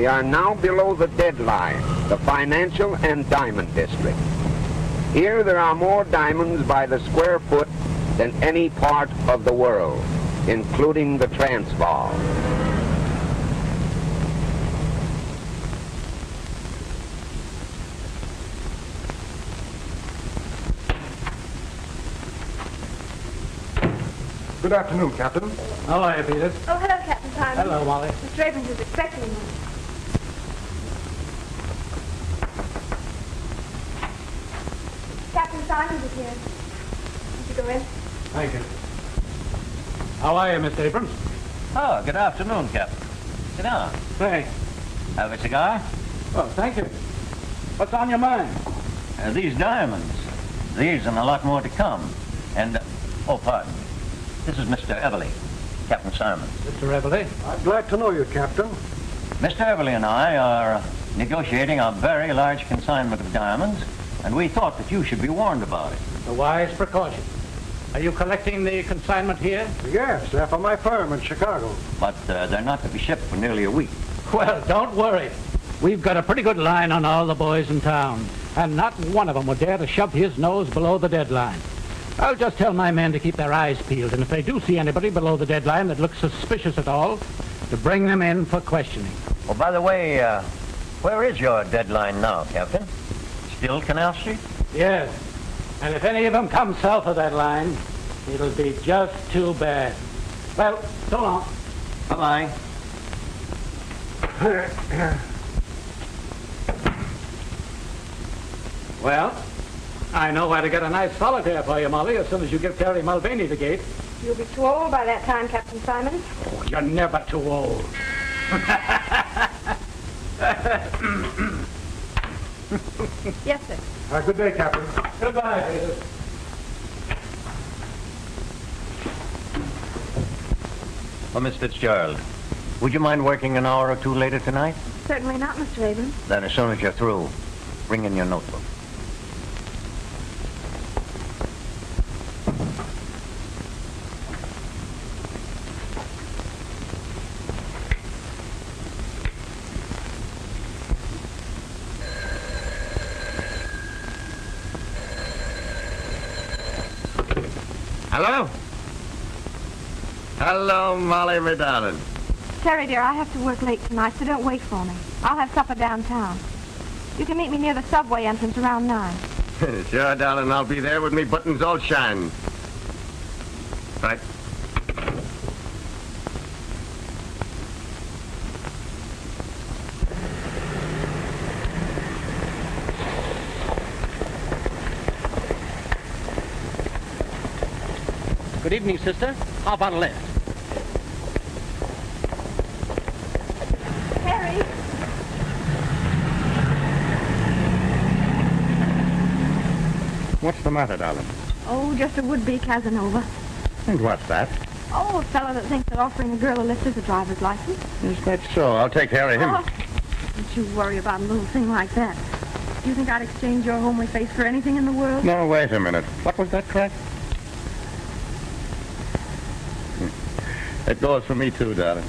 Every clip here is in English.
We are now below the deadline, the financial and diamond district. Here there are more diamonds by the square foot than any part of the world, including the Transvaal. Good afternoon, Captain. How are you, Peter? Oh, hello, Captain Simon. Hello, Molly. Mr. Abrams is expecting you. Captain Simons is here. Won't you go in? Thank you. How are you, Mr. Abrams? Oh, good afternoon, Captain. Sit down. Thanks. Have a cigar? Oh, thank you. What's on your mind? These diamonds. These and a lot more to come. And, oh, pardon. This is Mr. Everly, Captain Simons. Mr. Everly? I'm glad to know you, Captain. Mr. Everly and I are negotiating a very large consignment of diamonds, and we thought that you should be warned about it. A wise precaution. Are you collecting the consignment here? Yes, they're for my firm in Chicago. But they're not to be shipped for nearly a week. Well, don't worry. We've got a pretty good line on all the boys in town, and not one of them would dare to shove his nose below the deadline. I'll just tell my men to keep their eyes peeled, and if they do see anybody below the deadline that looks suspicious at all, to bring them in for questioning. Oh, by the way, where is your deadline now, Captain? Still Canal Street? Yes, and if any of them come south of that line, it'll be just too bad. Well, so long. Bye-bye. Well, I know where to get a nice solitaire for you, Molly, as soon as you give Terry Mulvaney the gate. You'll be too old by that time, Captain Simons. Oh, you're never too old. Yes, sir. Good day, Captain. Goodbye, Peter. Oh, Miss Fitzgerald, would you mind working an hour or two later tonight? Certainly not, Mr. Abrams. Then as soon as you're through, bring in your notebook. Hello? Hello, Molly, my darling. Terry, dear, I have to work late tonight, so don't wait for me. I'll have supper downtown. You can meet me near the subway entrance around 9. Sure, darling, I'll be there with me buttons all shine. Right. Good evening, sister. How about a lift? Terry! What's the matter, darling? Oh, just a would-be Casanova. And what's that? Oh, a fellow that thinks that offering a girl a lift is a driver's license. Is that so? I'll take care of him. Oh, don't you worry about a little thing like that. Do you think I'd exchange your homely face for anything in the world? No, wait a minute. What was that crack? It goes for me, too, darling.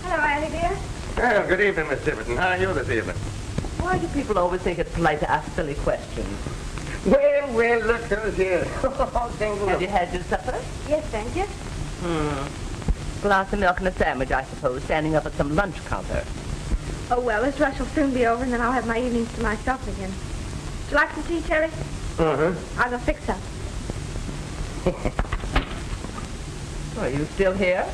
Hello, Annie, dear. Well, good evening, Miss Tiverton. How are you this evening? Why do people always think it's polite to ask silly questions? Well, look who's here. Have you had your supper? Yes, thank you. Glass of milk and a sandwich, I suppose, standing up at some lunch counter. Oh, well, this rush will soon be over, and then I'll have my evenings to myself again. Would you like some tea, Terry? Uh-huh. I'll go fix some. Are you still here?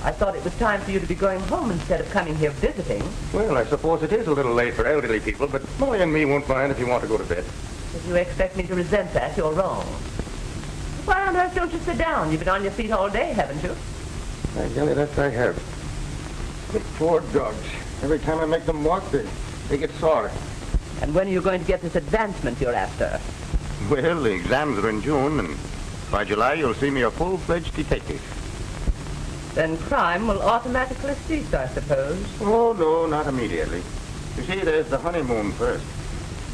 I thought it was time for you to be going home instead of coming here visiting. Well, I suppose it is a little late for elderly people, but Molly and me won't mind if you want to go to bed. If you expect me to resent that, you're wrong. Why on earth don't you sit down? You've been on your feet all day, haven't you? I tell you, that I have. The poor dogs. Every time I make them walk, they get sore. And when are you going to get this advancement you're after? Well, the exams are in June, and by July you'll see me a full-fledged detective. Then crime will automatically cease, I suppose. Oh, no, not immediately. You see, there's the honeymoon first.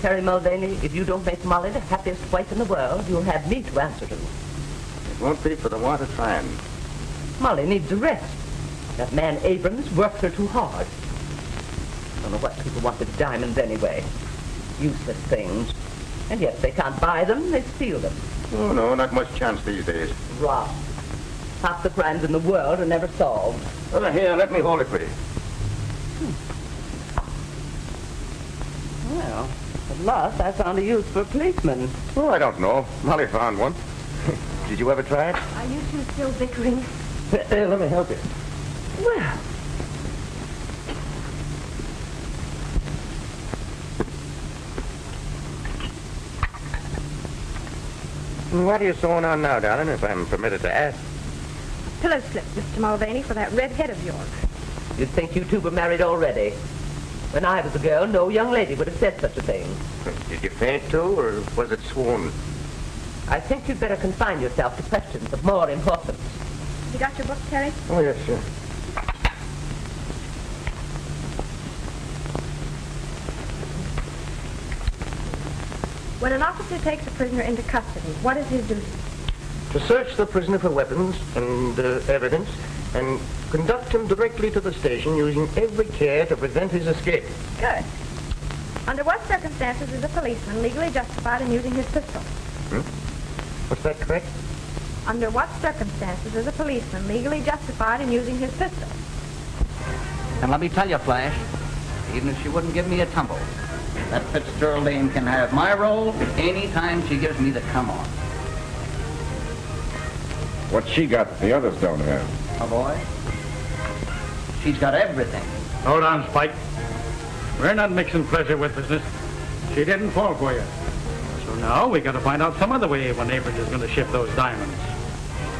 Terry Mulvaney, if you don't make Molly the happiest wife in the world, you'll have me to answer to. Won't be for the want of trying. Molly needs a rest. That man Abrams works her too hard. Don't know what people want with diamonds anyway. Useless things. And yet if they can't buy them, they steal them. Oh, no, not much chance these days. Rot. Half the crimes in the world are never solved. Well, here, let me hold it for you. Well, at last I found a use for a policeman. Oh, I don't know. Molly found one. Did you ever try it? Are you two still bickering? Let me help you. Well, What are you sewing on now, darling, if I'm permitted to ask? Pillow slip, Mr. Mulvaney, for that red head of yours. you'd think you two were married already. When I was a girl, no young lady would have said such a thing. Did you faint too, or was it swoon? I think you'd better confine yourself to questions of more importance. You got your book, Terry? Oh, yes, sure. When an officer takes a prisoner into custody, what is his duty? To search the prisoner for weapons and evidence, and conduct him directly to the station using every care to prevent his escape. Good. Under what circumstances is a policeman legally justified in using his pistol? Was that correct? Under what circumstances is a policeman legally justified in using his pistol? And let me tell you, Flash, even if she wouldn't give me a tumble, that Fitzgerald Lane can have my role any time she gives me the come on. What she got the others don't have. Oh, boy. She's got everything. Hold on, Spike. We're not mixing pleasure with business. She didn't fall for you. So now we got to find out some other way when Abrams is going to ship those diamonds.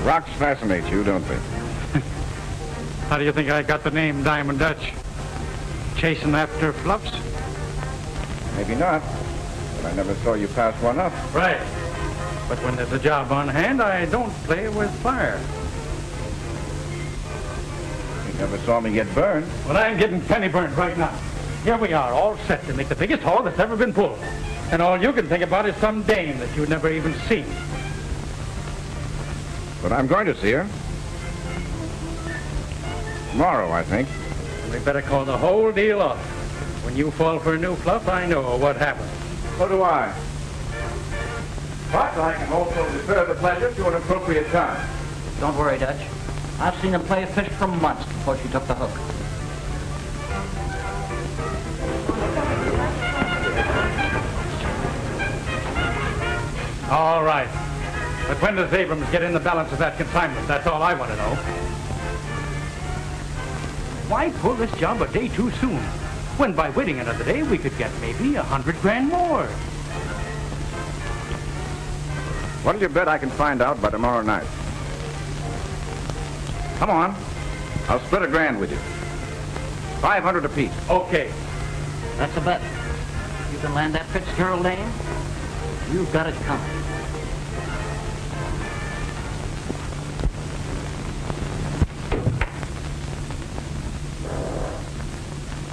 Rocks fascinate you, don't they? How do you think I got the name Diamond Dutch? Chasing after fluffs? Maybe not. But I never saw you pass one up. Right. But when there's a job on hand, I don't play with fire. You never saw me get burned. Well, I'm getting penny burned right now. Here we are, all set to make the biggest haul that's ever been pulled. And all you can think about is some dame that you've never even seen. But I'm going to see her. Tomorrow, I think. And we better call the whole deal off. When you fall for a new fluff, I know what happened. So do I. But I can also defer the pleasure to an appropriate time. Don't worry, Dutch. I've seen him play fish for months before she took the hook. All right. But when does Abrams get in the balance of that consignment? That's all I want to know. Why pull this job a day too soon? When by waiting another day, we could get maybe $100 grand more. What'll you bet I can find out by tomorrow night? Come on. I'll split $1 grand with you. 500 apiece. Okay. That's a bet. You can land that Fitzgerald Lane, you've got it coming.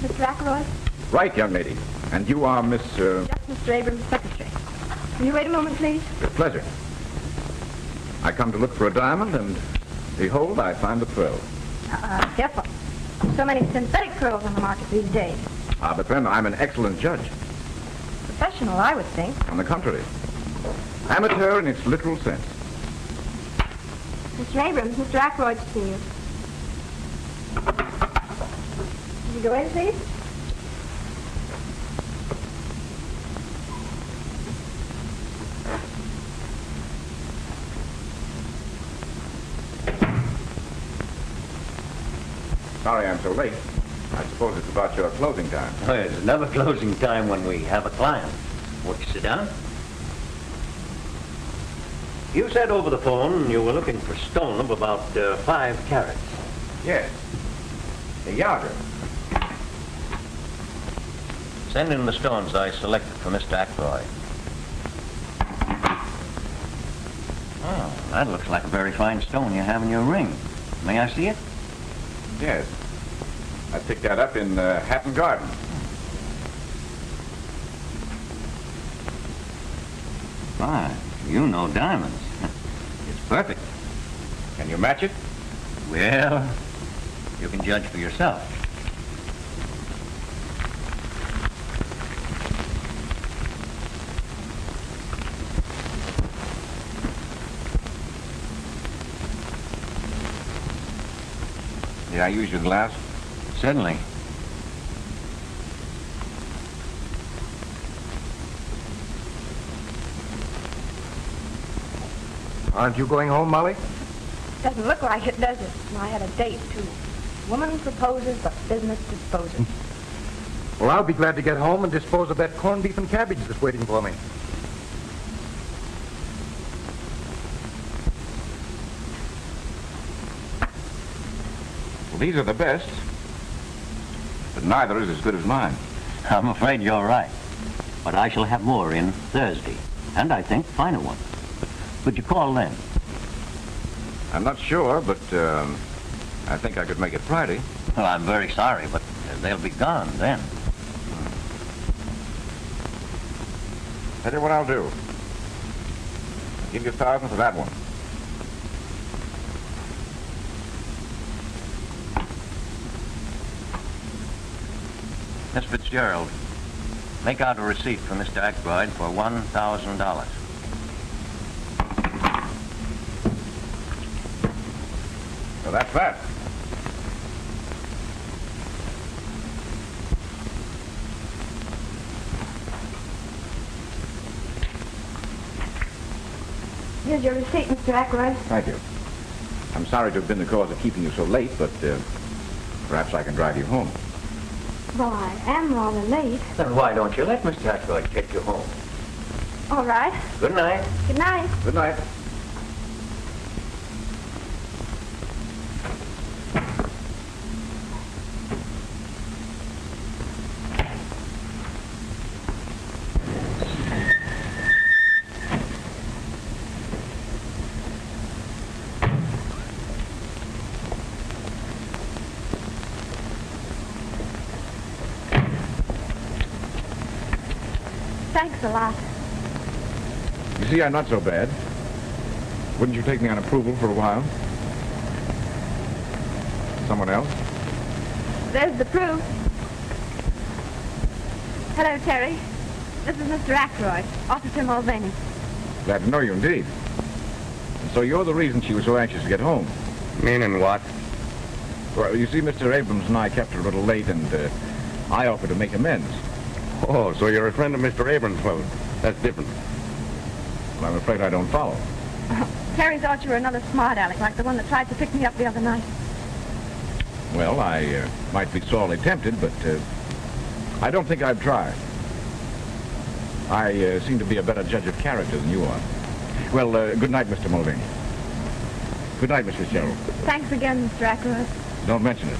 Mr. Ackroyd? Right, young lady. And you are Miss, Just Mr. Abrams' secretary. Will you wait a moment, please? With pleasure. I come to look for a diamond, and behold, I find the pearl. Careful. So many synthetic pearls on the market these days. Ah, but then I'm an excellent judge. Professional, I would think. On the contrary. Amateur in its literal sense. Mr. Abrams, Mr. Ackroyd to see you. Will you go in, please? Sorry I'm so late. I suppose it's about your closing time. Oh, it's never closing time when we have a client. Won't you sit down? You said over the phone you were looking for stone of about 5 carats. Yes. A yarder. Send in the stones I selected for Mr. Ackroyd. Oh, that looks like a very fine stone you have in your ring. May I see it? Yes. I picked that up in Hatton Garden. Fine. You know diamonds. It's perfect. Can you match it? Well, you can judge for yourself. May I use your glass? Certainly. Aren't you going home, Molly? Doesn't look like it, does it? I had a date, too. Woman proposes, but business disposes. Well, I'll be glad to get home and dispose of that corned beef and cabbage that's waiting for me. Well, these are the best, but neither is as good as mine. I'm afraid you're right. But I shall have more in Thursday, and I think finer ones. Would you call then? I'm not sure, but I think I could make it Friday. Well, I'm very sorry, but they'll be gone then. Tell you what I'll do. I'll give you 1,000 for that one. Miss Fitzgerald, make out a receipt for Mr. Ackroyd for $1,000. So that's that. Here's your receipt, Mr. Ackroyd. Thank you. I'm sorry to have been the cause of keeping you so late, but perhaps I can drive you home. Well, I am rather late. Then why don't you let Mr. Ackroyd take you home? All right. Good night. Good night. Good night. Thanks a lot. You see, I'm not so bad. Wouldn't you take me on approval for a while? Someone else? There's the proof. Hello, Terry. This is Mr. Ackroyd, Officer Mulvaney. Glad to know you indeed. And so you're the reason she was so anxious to get home. Meaning what? Well, you see, Mr. Abrams and I kept her a little late, and I offered to make amends. Oh, so you're a friend of Mr. Abrams. Well, that's different. Well, I'm afraid I don't follow. Terry thought you were another smart aleck, like the one that tried to pick me up the other night. Well, I might be sorely tempted, but I don't think I'd try. I seem to be a better judge of character than you are. Well, good night, Mr. Mulvaney. Good night, Mrs. Gerald. Thanks again, Mr. Ackroyd. Don't mention it.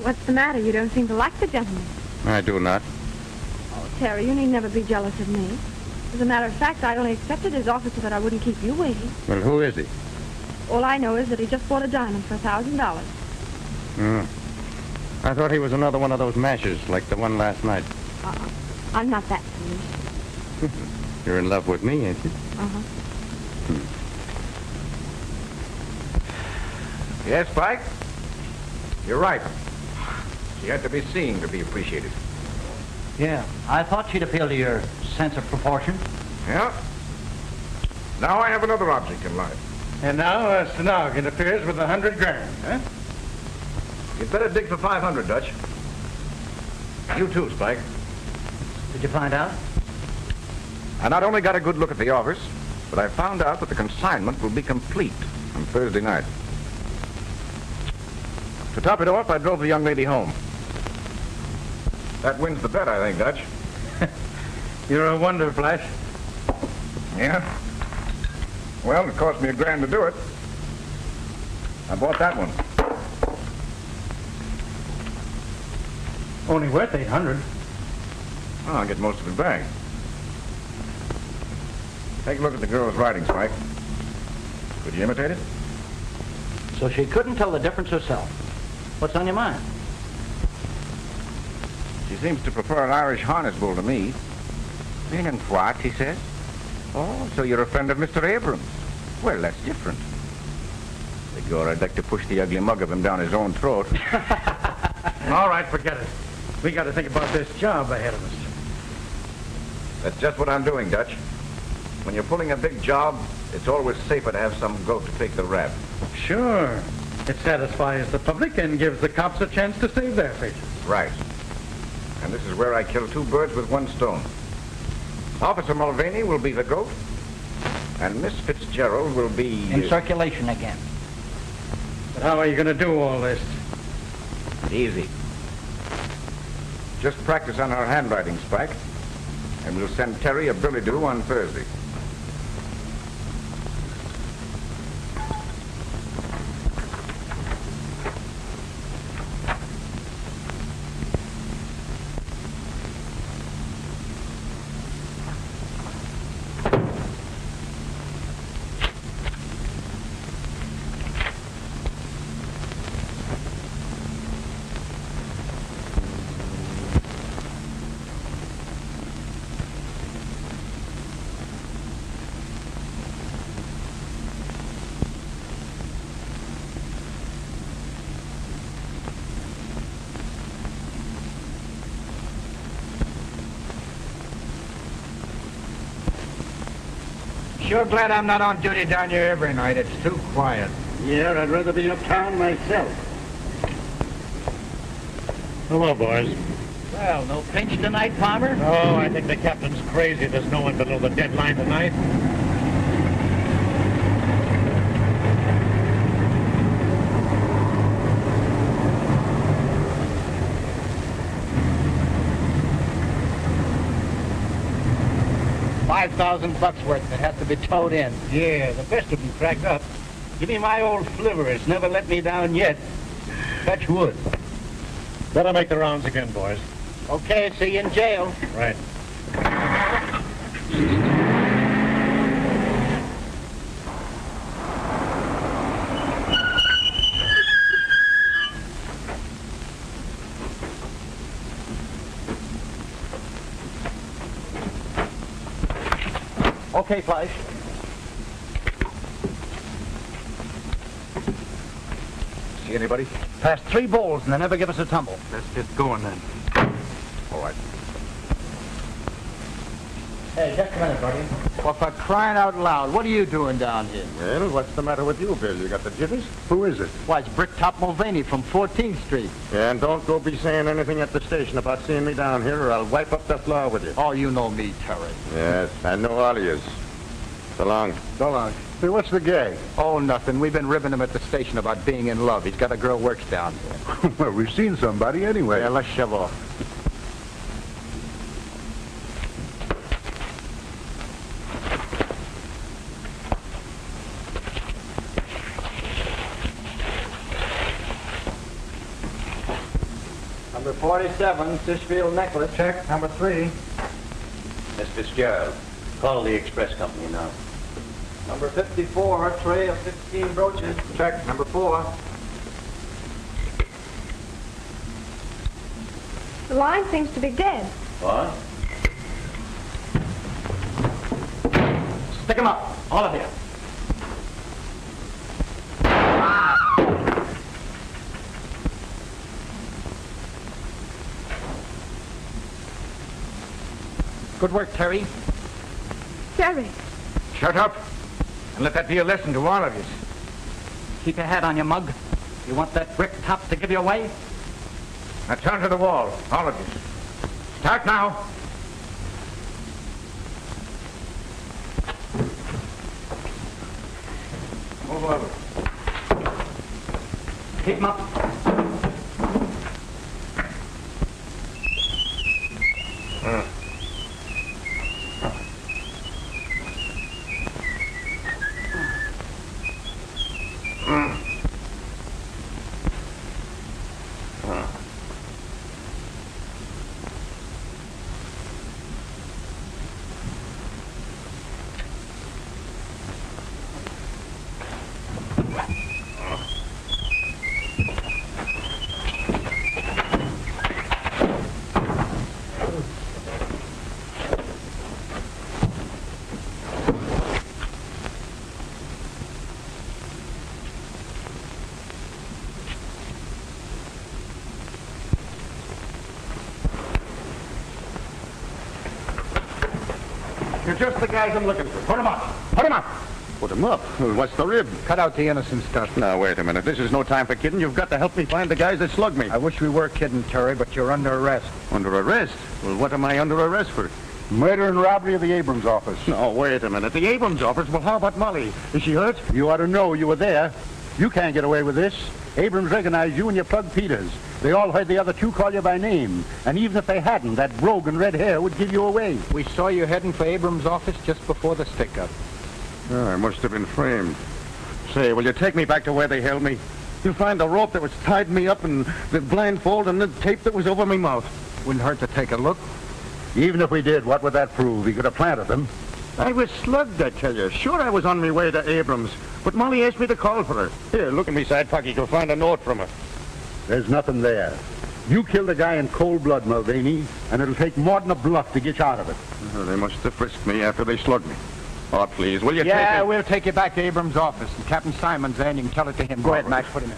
What's the matter? You don't seem to like the gentleman. I do not. Oh, Terry, you need never be jealous of me. As a matter of fact, I only accepted his offer so that I wouldn't keep you waiting. Well, who is he? All I know is that he just bought a diamond for $1,000. I thought he was another one of those mashers, like the one last night. I'm not that foolish. You're in love with me, ain't you? Uh-huh. Yes, Spike? You're right. She had to be seen to be appreciated. Yeah, I thought she'd appeal to your sense of proportion. Yeah? Now I have another object in life. And now Stenog interferes with 100 grand, huh? You'd better dig for 500, Dutch. You too, Spike. Did you find out? I not only got a good look at the office, but I found out that the consignment will be complete on Thursday night. To top it off, I drove the young lady home. That wins the bet, I think, Dutch. You're a wonder, Flash. Yeah? Well, it cost me $1,000 to do it. I bought that one. Only worth 800. Oh, I'll get most of it back. Take a look at the girl's writing, Spike. Could you imitate it? So she couldn't tell the difference herself. What's on your mind? She seems to prefer an Irish harness bull to me. Meaning what, he says? Oh, so you're a friend of Mr. Abrams. Well, that's different. Begor, I'd like to push the ugly mug of him down his own throat. All right, forget it. We got to think about this job ahead of us. That's just what I'm doing, Dutch. When you're pulling a big job, it's always safer to have some goat to take the rap. Sure. It satisfies the public and gives the cops a chance to save their faces. Right. And this is where I kill two birds with one stone. Officer Mulvaney will be the goat, and Miss Fitzgerald will be... In circulation again. But how are you going to do all this? Easy. Just practice on her handwriting, Spike, and we'll send Terry a billy-do on Thursday. Sure glad I'm not on duty down here every night. It's too quiet. Yeah, I'd rather be uptown myself. Hello, boys. Well, no pinch tonight, Palmer? Oh, I think the captain's crazy. There's no one below the deadline tonight. $5,000 worth that has to be towed in. Yeah, the best of them cracked up. Give me my old flivver. It's never let me down yet. Touch wood. Better make the rounds again, boys. Okay, see you in jail. Right. Okay, Flash. See anybody? Passed 3 bowls and they never give us a tumble. Let's get going then. All right. Hey, just a minute, buddy. Well, for crying out loud, what are you doing down here? Well, what's the matter with you, Bill? You got the jitters? Who is it? Why, it's Bricktop Mulvaney from 14th Street. Yeah, and don't go be saying anything at the station about seeing me down here, or I'll wipe up the floor with you. Oh, you know me, Terry. Yes, I know all of yous. So long. So long. Say, what's the gag? Oh, nothing. We've been ribbing him at the station about being in love. He's got a girl works down here. Well, we've seen somebody anyway. Yeah, let's shove off. Number 47, Fishfield necklace. Check. Number 3. Miss Fitzgerald, call the express company now. Number 54, a tray of 15 brooches. Check. Number 4. The line seems to be dead. What? Stick 'em up, all of you. Good work, Terry. Terry. Shut up, and let that be a lesson to all of you. Keep your hat on your mug. You want that brick top to give you away? Now turn to the wall, all of you. Start now. Move over. Keep 'em up. You're just the guys I'm looking for. Put him up. Put him up. Put him up. What's the rib? Cut out the innocent stuff. Now, wait a minute. This is no time for kidding. You've got to help me find the guys that slugged me. I wish we were kidding, Terry, but you're under arrest. Under arrest? Well, what am I under arrest for? Murder and robbery of the Abrams office. No, wait a minute. The Abrams office? Well, how about Molly? Is she hurt? You ought to know you were there. You can't get away with this. Abrams recognized you and your plug Peters. They all heard the other two call you by name. And even if they hadn't, that brogue in red hair would give you away. We saw you heading for Abrams' office just before the stick-up. Oh, I must have been framed. Say, will you take me back to where they held me? You'll find the rope that was tied me up and the blindfold and the tape that was over my mouth. Wouldn't hurt to take a look. Even if we did, what would that prove? He could have planted them. I was slugged, I tell you. Sure, I was on my way to Abrams, but Molly asked me to call for her. Here, look in my side pocket. You'll find a note from her. There's nothing there. You killed a guy in cold blood, Mulvaney, and it'll take more than a bluff to get you out of it. They must have frisked me after they slugged me. Oh, please, will you take Yeah, it? we'll take you back to Abrams' office, and Captain Simon's there, and you can tell it to him. Go ahead, Max, put him in.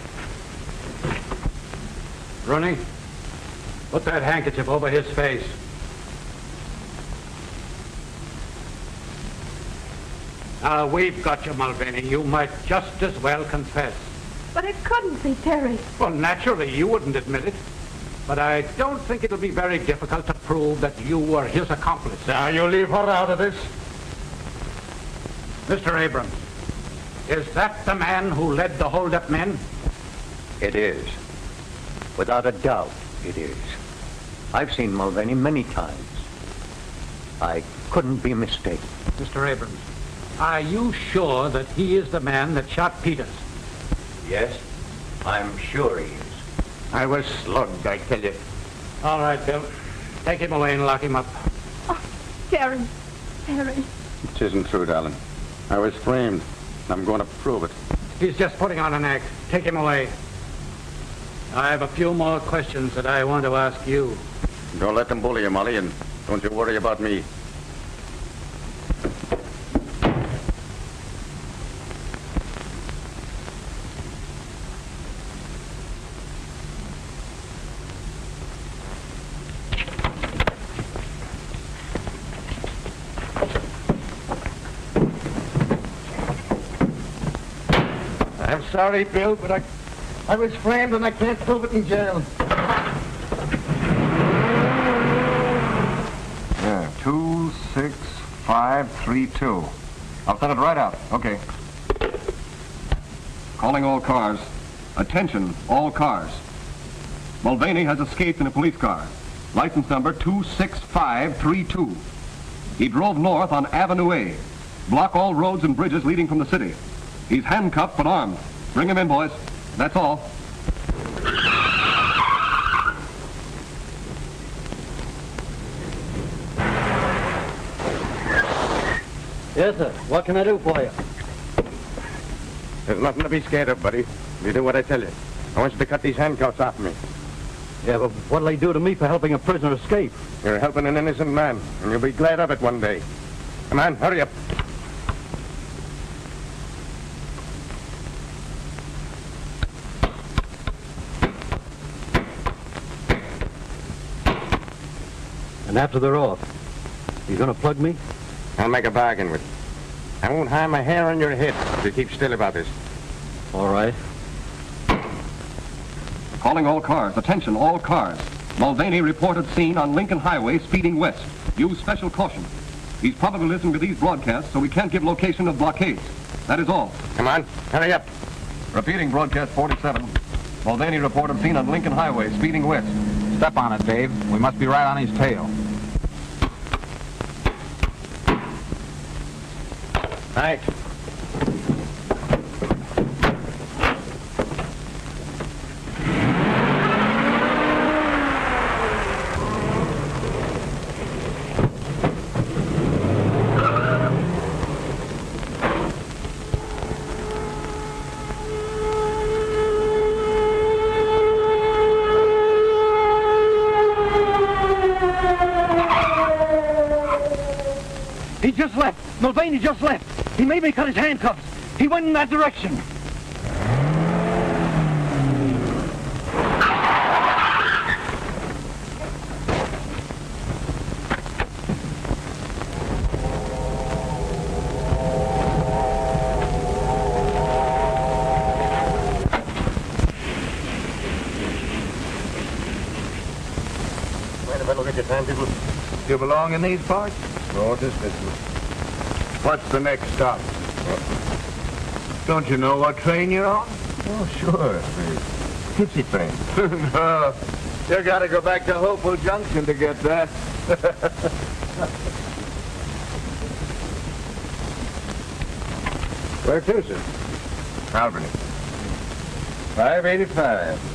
Rooney, put that handkerchief over his face. Now, we've got you, Mulvaney. You might just as well confess. But it couldn't be Terry. Well, naturally, you wouldn't admit it. But I don't think it'll be very difficult to prove that you were his accomplice. Now, you leave her out of this. Mr. Abrams, is that the man who led the hold-up men? It is. Without a doubt, it is. I've seen Mulvaney many times. I couldn't be mistaken. Mr. Abrams, are you sure that he is the man that shot Peters? Yes, I'm sure he is. I was slugged, I tell you. All right, Bill. Take him away and lock him up. Oh, Terry. Terry. It isn't true, darling. I was framed. I'm going to prove it. He's just putting on an act. Take him away. I have a few more questions that I want to ask you. Don't let them bully you, Molly, and don't you worry about me. I'm sorry, Bill, but I was framed and I can't prove it in jail. Yeah, 26532. I'll send it right out. Okay. Calling all cars. Attention, all cars. Mulvaney has escaped in a police car. License number 26532. He drove north on Avenue A. Block all roads and bridges leading from the city. He's handcuffed but armed. Bring him in, boys. That's all. Yes, sir. What can I do for you? There's nothing to be scared of, buddy. You do what I tell you. I want you to cut these handcuffs off me. Yeah, but what'll they do to me for helping a prisoner escape? You're helping an innocent man, and you'll be glad of it one day. Come on, hurry up. And after they're off, you gonna plug me? I'll make a bargain with you. I won't harm a hair on your head if you keep still about this. All right. Calling all cars. Attention, all cars. Mulvaney reported seen on Lincoln Highway speeding west. Use special caution. He's probably listening to these broadcasts, so we can't give location of blockades. That is all. Come on, hurry up. Repeating broadcast 47. Mulvaney reported seen on Lincoln Highway speeding west. Step on it, Dave. We must be right on his tail. Right. He just left. Mulvaney just left. He made me cut his handcuffs. He went in that direction. look at your timetable. You belong in these parts? Road is business. What's the next stop? Don't you know what train you're on? Oh, sure. The Tipsy train. No. You gotta go back to Hopewell Junction to get that. Where to, sir? Albany. 585.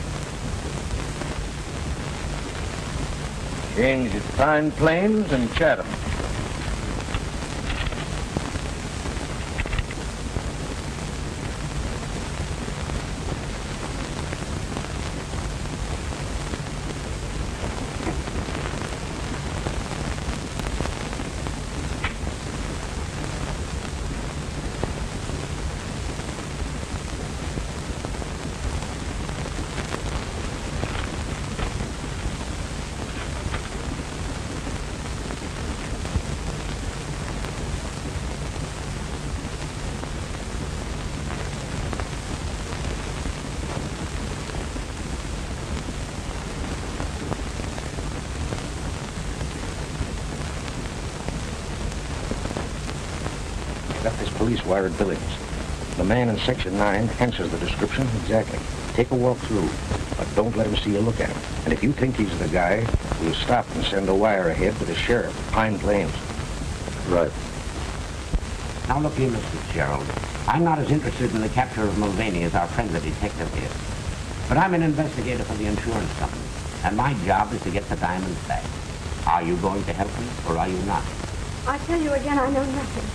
Change at Pine Plains and Chatham. Got this police-wired billings. The man in Section 9 answers the description exactly. Take a walk through, but don't let him see you look at him. And if you think he's the guy, we'll stop and send a wire ahead to the sheriff at Pine Plains. Right. Now look here, Mr. Fitzgerald. I'm not as interested in the capture of Mulvaney as our friend the detective is. But I'm an investigator for the insurance company, and my job is to get the diamonds back. Are you going to help me, or are you not? I tell you again, I know nothing.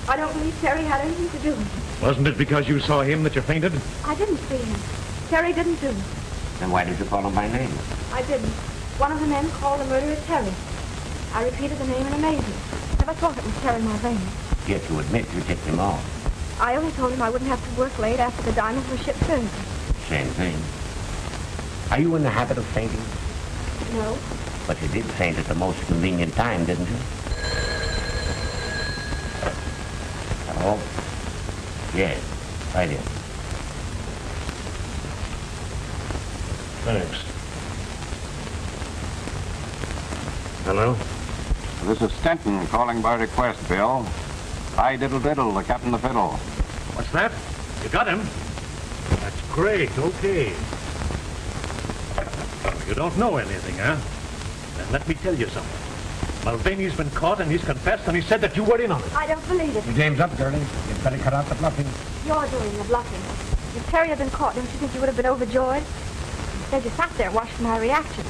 I don't believe Terry had anything to do with it. Wasn't it because you saw him that you fainted? I didn't see him. Terry didn't do it. Then why did you call him by name? I didn't. One of the men called the murderer Terry. I repeated the name in amazement. Never thought it was Terry Mulvaney. Yet you admit you tipped him off. I only told him I wouldn't have to work late after the diamonds were shipped Thursday. Same thing. Are you in the habit of fainting? No. But you did faint at the most convenient time, didn't you? Hello? Yes, right in. Thanks. Hello? This is Stenton calling by request, Bill. Hi, diddle diddle, the captain of the fiddle. What's that? You got him? That's great, okay. Oh, you don't know anything, huh? Then let me tell you something. Mulvaney's been caught and he's confessed and he said that you were in on it. I don't believe it. You game's up, girlie. You'd better cut out the bluffing. You're doing the bluffing. If Terry had been caught, don't you think you would have been overjoyed? Instead, you sat there watching my reaction.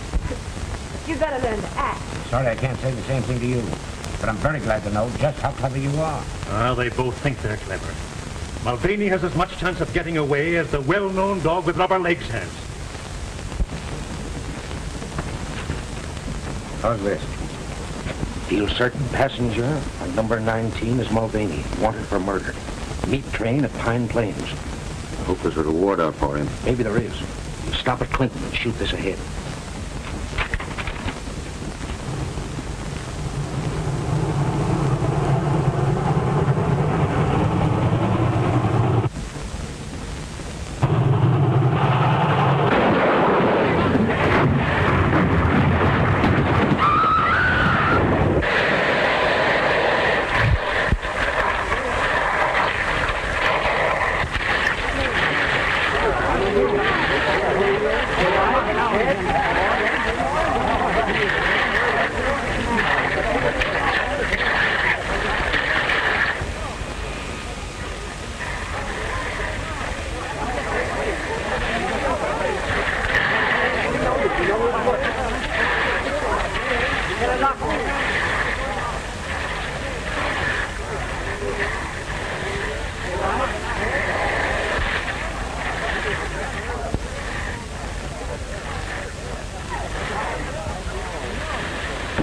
You'd better learn to act. Sorry I can't say the same thing to you. But I'm very glad to know just how clever you are. Ah, they both think they're clever. Mulvaney has as much chance of getting away as the well-known dog with rubber legs has. How's this? Feel certain passenger on number 19 is Mulvaney, wanted for murder. Meet train at Pine Plains. I hope there's a reward out for him. Maybe there is. You stop at Clinton and shoot this ahead.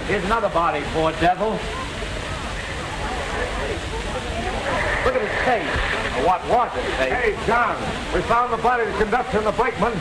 Here's another body, poor devil. Look at his face. Or what was his face? Hey, John, we found the body of the conductor and the brakeman.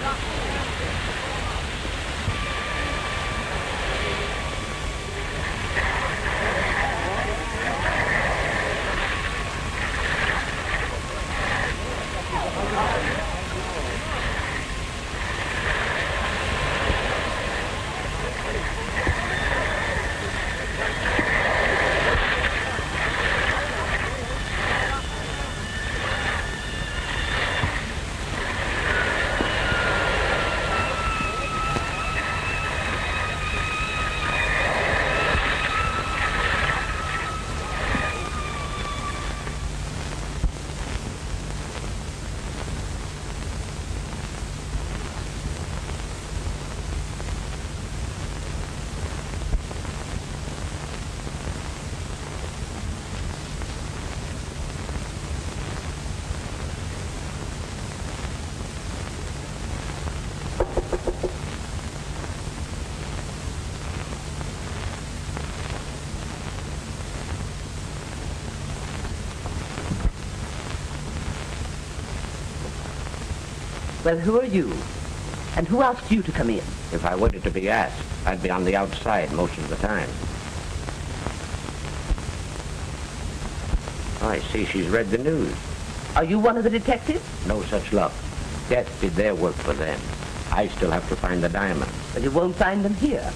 Well, who are you? And who asked you to come in? If I waited to be asked, I'd be on the outside most of the time. I see she's read the news. Are you one of the detectives? No such luck. Death did their work for them. I still have to find the diamonds. Well, you won't find them here.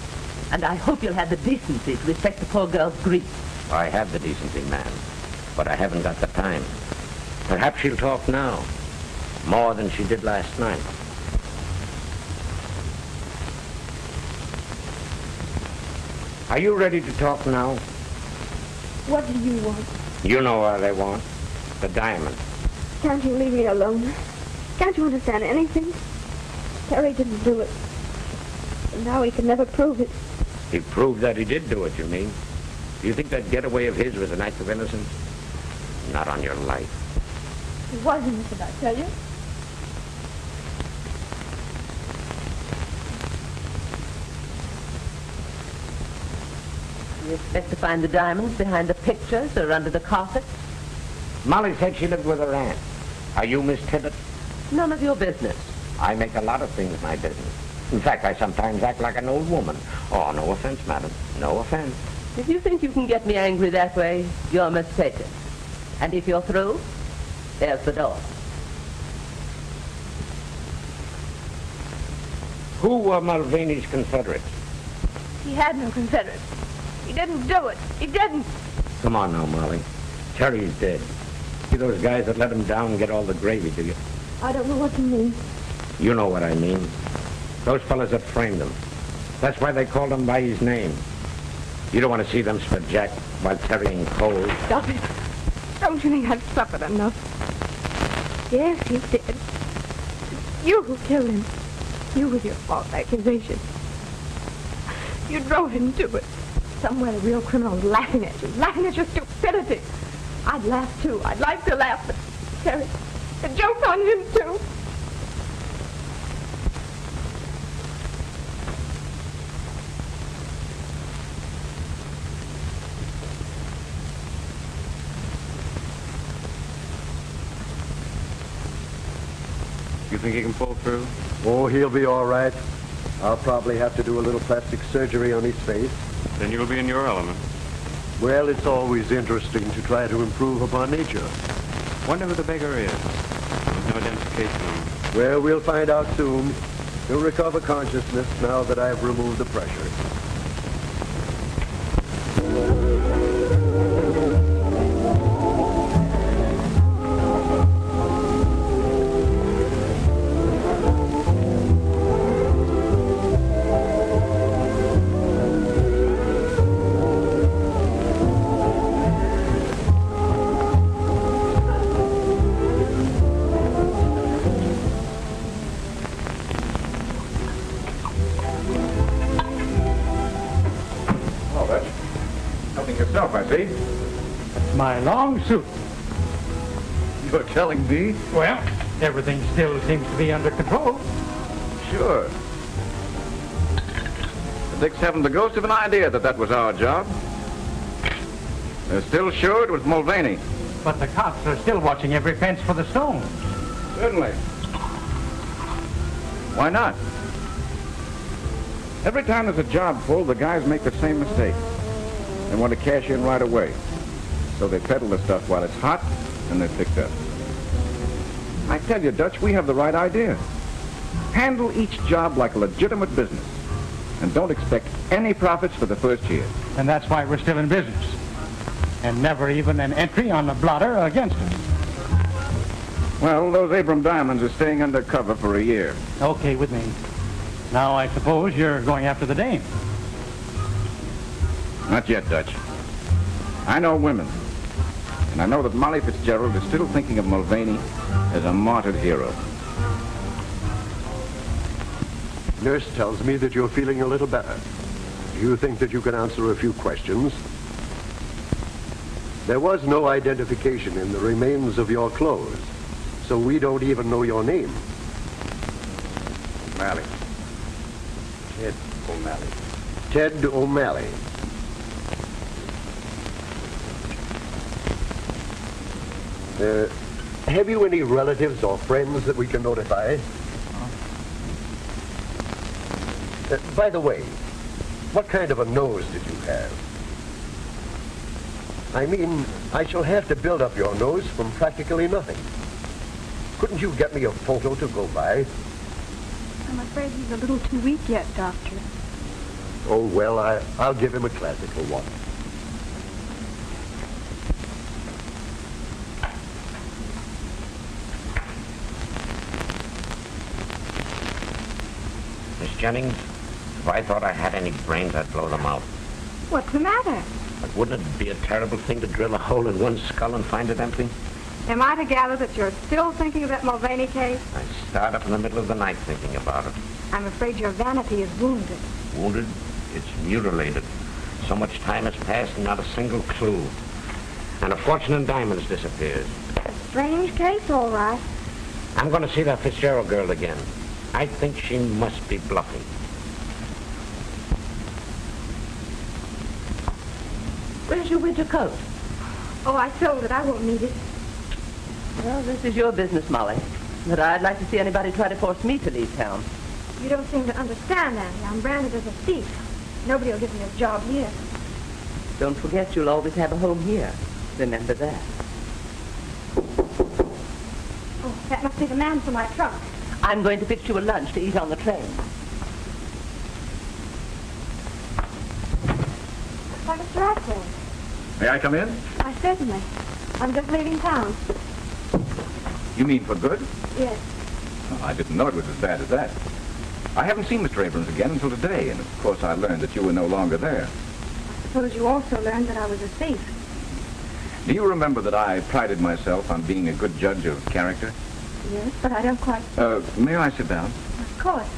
And I hope you'll have the decency to respect the poor girl's grief. I have the decency, ma'am, but I haven't got the time. Perhaps she'll talk now, more than she did last night. Are you ready to talk now? What do you want? You know what I want. The diamond. Can't you leave me alone? Can't you understand anything? Terry didn't do it. And now he can never prove it. He proved that he did do it, you mean? Do you think that getaway of his was an act of innocence? Not on your life. He was innocent, I tell you. You expect to find the diamonds behind the pictures or under the carpet? Molly said she lived with her aunt. Are you Miss Tibbet? None of your business. I make a lot of things my business. In fact, I sometimes act like an old woman. Oh, no offense, madam. No offense. If you think you can get me angry that way, you're mistaken. And if you're through, there's the door. Who were Mulvaney's Confederates? He had no Confederates. He didn't do it. He didn't. Come on now, Molly. Terry's dead. See those guys that let him down and get all the gravy, do you? I don't know what you mean. You know what I mean. Those fellas that framed him. That's why they called him by his name. You don't want to see them split Jack while Terry in cold. Stop it. Don't you think I've suffered enough? Yes, he did. You who killed him. You with your false accusation. You drove him to it. Somewhere the real criminal's laughing at you. Laughing at your stupidity. I'd laugh too. I'd like to laugh, but Terry, the joke's on him too. You think he can pull through? Oh, he'll be all right. I'll probably have to do a little plastic surgery on his face. Then you'll be in your element. Well, it's always interesting to try to improve upon nature. Wonder who the beggar is. There's no identification on him. Well, we'll find out soon. He'll recover consciousness now that I've removed the pressure. My long suit. You're telling me? Well, everything still seems to be under control. Sure. The Dicks haven't the ghost of an idea that was our job. They're still sure it was Mulvaney. But the cops are still watching every fence for the stones. Certainly. Why not? Every time there's a job full, the guys make the same mistake. They want to cash in right away. So they peddle the stuff while it's hot, and they're picked up. I tell you, Dutch, we have the right idea. Handle each job like a legitimate business. And don't expect any profits for the first year. And that's why we're still in business. And never even an entry on the blotter against us. Well, those Abram diamonds are staying under cover for a year. Okay with me. Now I suppose you're going after the dame. Not yet, Dutch. I know women. And I know that Molly Fitzgerald is still thinking of Mulvaney as a martyred hero. Nurse tells me that you're feeling a little better. Do you think that you can answer a few questions? There was no identification in the remains of your clothes, so we don't even know your name. O'Malley. Ted O'Malley. Ted O'Malley. Have you any relatives or friends that we can notify? By the way, what kind of a nose did you have? I mean, I shall have to build up your nose from practically nothing. Couldn't you get me a photo to go by? I'm afraid he's a little too weak yet, Doctor. Oh, well, I'll give him a classical one. Miss Jennings, if I thought I had any brains, I'd blow them out. What's the matter? But wouldn't it be a terrible thing to drill a hole in one's skull and find it empty? Am I to gather that you're still thinking of that Mulvaney case? I start up in the middle of the night thinking about it. I'm afraid your vanity is wounded. Wounded? It's mutilated. So much time has passed and not a single clue. And a fortune in diamonds disappears. A strange case, all right. I'm going to see that Fitzgerald girl again. I think she must be bluffing. Where's your winter coat? Oh, I sold it. I won't need it. Well, this is your business, Molly. But I'd like to see anybody try to force me to leave town. You don't seem to understand, Annie. I'm branded as a thief. Nobody will give me a job here. Don't forget you'll always have a home here. Remember that. Oh, that must be the man for my trunk. I'm going to fix you a lunch to eat on the train. Why, Mr. Rathbone. May I come in? Why, certainly. I'm just leaving town. You mean for good? Yes. Oh, I didn't know it was as bad as that. I haven't seen Mr. Abrams again until today, and of course I learned that you were no longer there. I suppose you also learned that I was a thief. Do you remember that I prided myself on being a good judge of character? Yes, but I don't quite... May I sit down? Of course.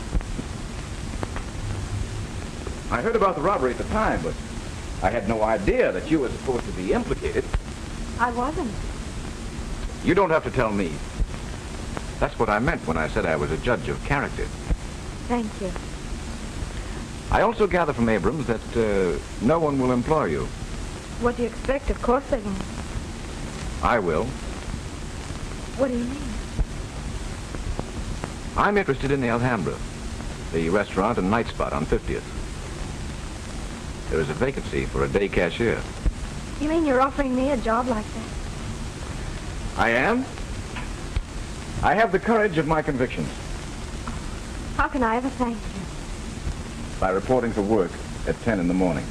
I heard about the robbery at the time, but I had no idea that you were supposed to be implicated. I wasn't. You don't have to tell me. That's what I meant when I said I was a judge of character. Thank you. I also gather from Abrams that no one will employ you. What do you expect? Of course they won't. I will. What do you mean? I'm interested in the Alhambra, the restaurant and night spot on 50th. There is a vacancy for a day cashier. You mean you're offering me a job like that? I am. I have the courage of my convictions. How can I ever thank you? By reporting for work at 10 in the morning.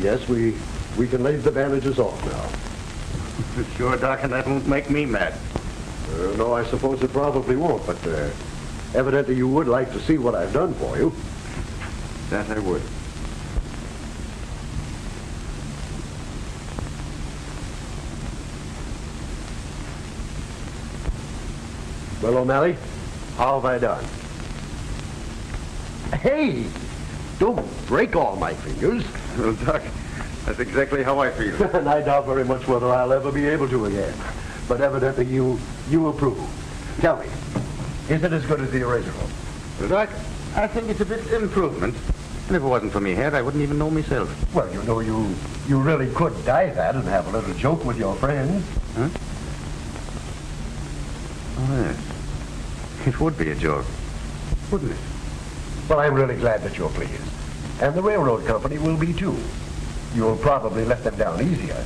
Yes, we can leave the bandages off now. Sure, Doc, and that won't make me mad. No, I suppose it probably won't, but evidently you would like to see what I've done for you. That I would. Well, O'Malley, how have I done? Hey! Don't break all my fingers. Well, Doc, that's exactly how I feel. And I doubt very much whether I'll ever be able to again. But evidently you approve. Tell me, is it as good as the original? Well, Doc, I think it's a bit improvement. And if it wasn't for me head, I wouldn't even know myself. Well, you know, you really could dye that and have a little joke with your friends. Huh? Oh, yes. It would be a joke, wouldn't it? Well, I'm really glad that you're pleased. And the railroad company will be, too. You'll probably let them down easier.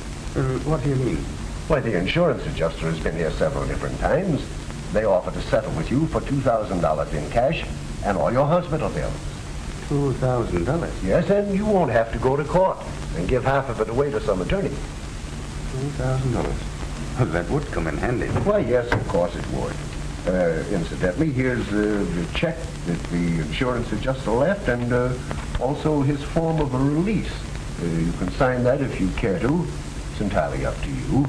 What do you mean? Why, the insurance adjuster has been here several different times. They offer to settle with you for $2,000 in cash and all your hospital bills. $2,000? Yes, and you won't have to go to court and give half of it away to some attorney. $2,000? Well, that would come in handy. Why, yes, of course it would. Incidentally, here's the check that the insurance adjuster left and also his form of a release. You can sign that if you care to. It's entirely up to you.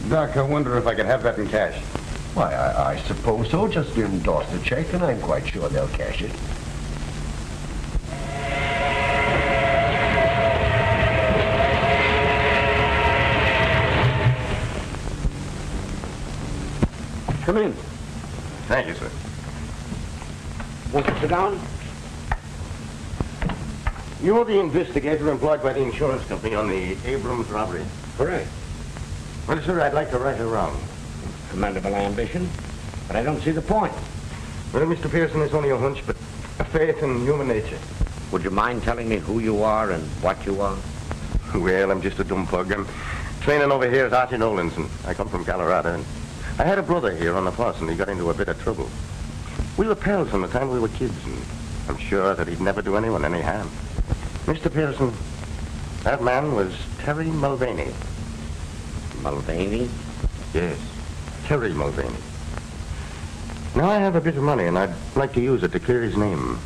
Doc, I wonder if I could have that in cash. Why, I suppose so. Just endorse the check, and I'm quite sure they'll cash it. Come in. Thank you, sir. Won't you sit down? You're the investigator employed by the insurance company on the Abrams robbery. Correct. Well, sir, I'd like to right her wrong. Commendable ambition, but I don't see the point. Well, Mr. Pearson, it's only a hunch, but a faith in human nature. Would you mind telling me who you are and what you are? Well, I'm just a dumb plug. I'm training over here at Archie Nolan's, and I come from Colorado. And I had a brother here on the force, and he got into a bit of trouble. We were pals from the time we were kids, and I'm sure that he'd never do anyone any harm. Mr. Pearson, that man was Terry Mulvaney. Mulvaney? Yes, Terry Mulvaney. Now, I have a bit of money, and I'd like to use it to clear his name.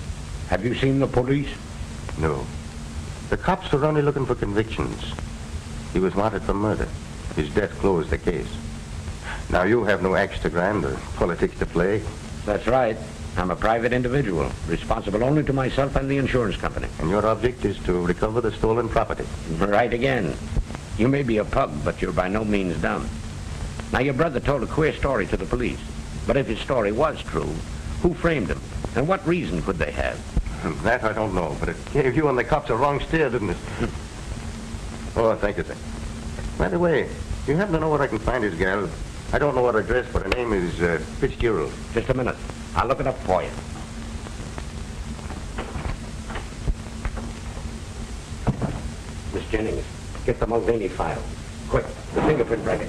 Have you seen the police? No. The cops are only looking for convictions. He was wanted for murder. His death closed the case. Now, you have no axe to grind or politics to play. That's right. I'm a private individual, responsible only to myself and the insurance company. And your object is to recover the stolen property. Right again. You may be a pug, but you're by no means dumb. Now, your brother told a queer story to the police. But if his story was true, who framed him? And what reason could they have? That I don't know, but it gave you and the cops a wrong steer, didn't it? Oh, thank you, sir. By the way, you happen to know where I can find his gal? I don't know her address, but her name is Fitzgerald. Just a minute. I'll look it up for you. Miss Jennings, get the Mulvaney file. Quick, the fingerprint record.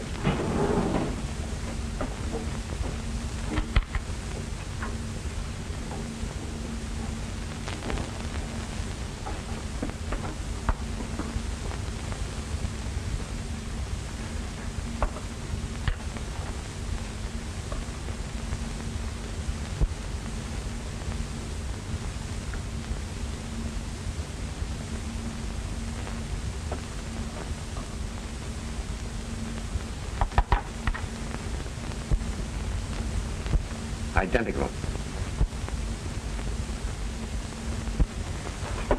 Identical.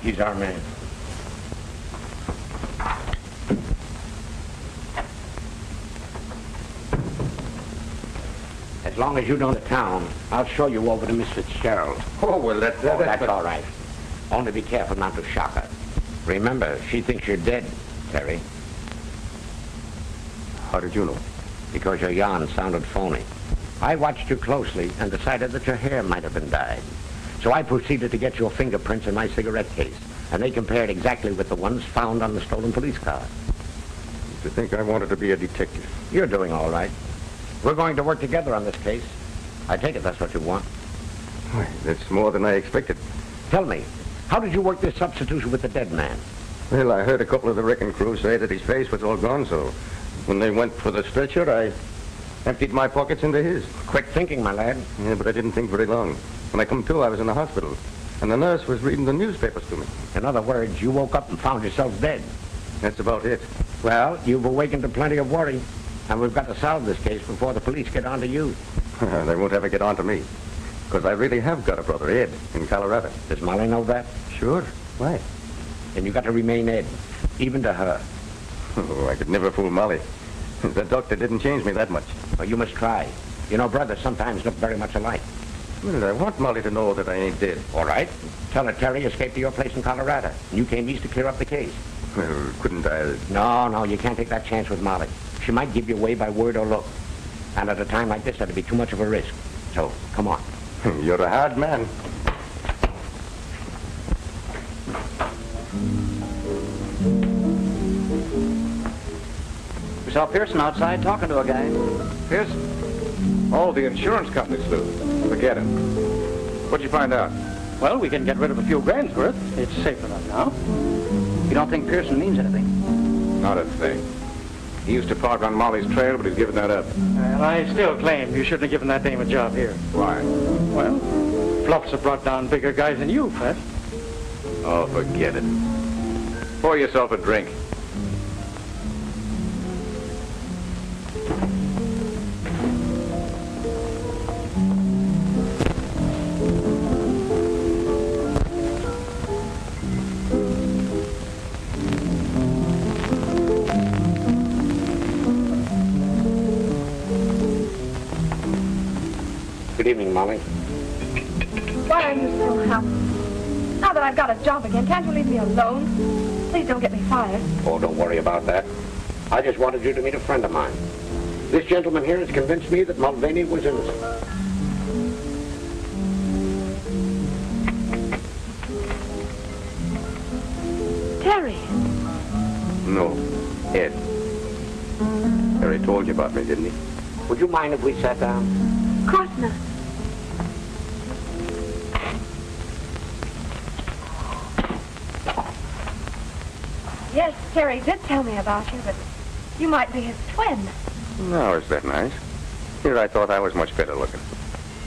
He's our man. As long as you know the town, I'll show you over to Miss Fitzgerald. Oh, well, that's all right. Only be careful not to shock her. Remember, she thinks you're dead, Terry. How did you know? Because your yarn sounded phony. I watched you closely and decided that your hair might have been dyed. So I proceeded to get your fingerprints in my cigarette case, and they compared exactly with the ones found on the stolen police car. To think I wanted to be a detective. You're doing all right. We're going to work together on this case. I take it that's what you want. Why, that's more than I expected. Tell me, how did you work this substitution with the dead man? Well, I heard a couple of the wrecking crew say that his face was all gone, so when they went for the stretcher, I emptied my pockets into his. Quick thinking, my lad. Yeah, but I didn't think very long. When I come to, I was in the hospital, and the nurse was reading the newspapers to me. In other words, you woke up and found yourself dead. That's about it. Well, you've awakened to plenty of worry, and we've got to solve this case before the police get on to you. They won't ever get on to me, because I really have got a brother, Ed, in Colorado. Does Molly know that? Sure. Why? Then you got to remain Ed, even to her. Oh, I could never fool Molly. The doctor didn't change me that much. Well, you must try. You know, brothers sometimes look very much alike. Well, I want Molly to know that I ain't dead. All right. Tell her Terry escaped to your place in Colorado, and you came east to clear up the case. Well, couldn't I? No, you can't take that chance with Molly. She might give you away by word or look. And at a time like this, that'd be too much of a risk. So, come on. You're a hard man. We saw Pearson outside talking to a guy. Pearson? Oh, the insurance company sleuth. Forget him. What'd you find out? Well, we can get rid of a few grand's worth. It's safe enough now. You don't think Pearson means anything? Not a thing. He used to park on Molly's trail, but he's given that up. And I still claim you shouldn't have given that dame a job here. Why? Well, Fluffs have brought down bigger guys than you, Fred. Oh, forget it. Pour yourself a drink. Good evening, Molly. Why are you so happy? Now that I've got a job again, can't you leave me alone? Please don't get me fired. Oh, don't worry about that. I just wanted you to meet a friend of mine. This gentleman here has convinced me that Mulvaney was innocent. Terry. No, Ed. Harry told you about me, didn't he? Would you mind if we sat down? Of course not. Yes, Terry did tell me about you, but you might be his twin. Now, is that nice? Here I thought I was much better looking.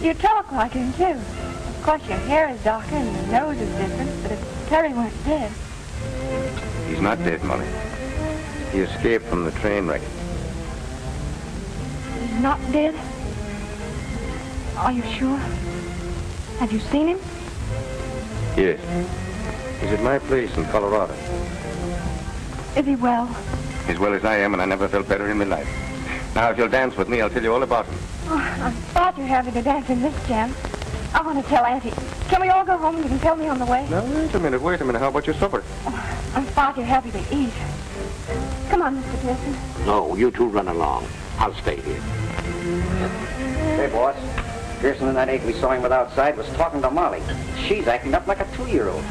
You talk like him, too. Of course, your hair is darker and your nose is different, but if Terry weren't dead... He's not dead, Molly. He escaped from the train wreck. He's not dead? Are you sure? Have you seen him? Yes. He's at my place in Colorado. Is he well? As well as I am, and I never felt better in my life. Now, if you'll dance with me, I'll tell you all about him. Oh, I'm far too happy to dance in this jam. I want to tell Auntie. Can we all go home? You can tell me on the way. Now, wait a minute. How about your supper? Oh, I'm far too happy to eat. Come on, Mr. Pearson. No, you two run along. I'll stay here. Hey, boss. Pearson and that ape we saw him with outside was talking to Molly. She's acting up like a 2-year-old.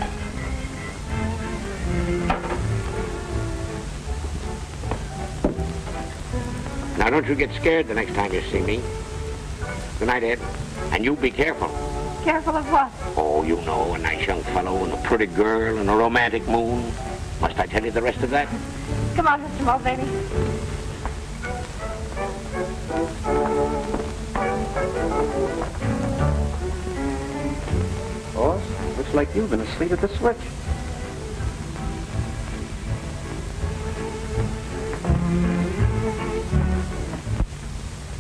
Now, don't you get scared the next time you see me. Good night, Ed. And you be careful. Careful of what? Oh, you know, a nice young fellow and a pretty girl and a romantic moon. Must I tell you the rest of that? Come on, Mr. Mulvaney. Boss, looks like you've been asleep at the switch.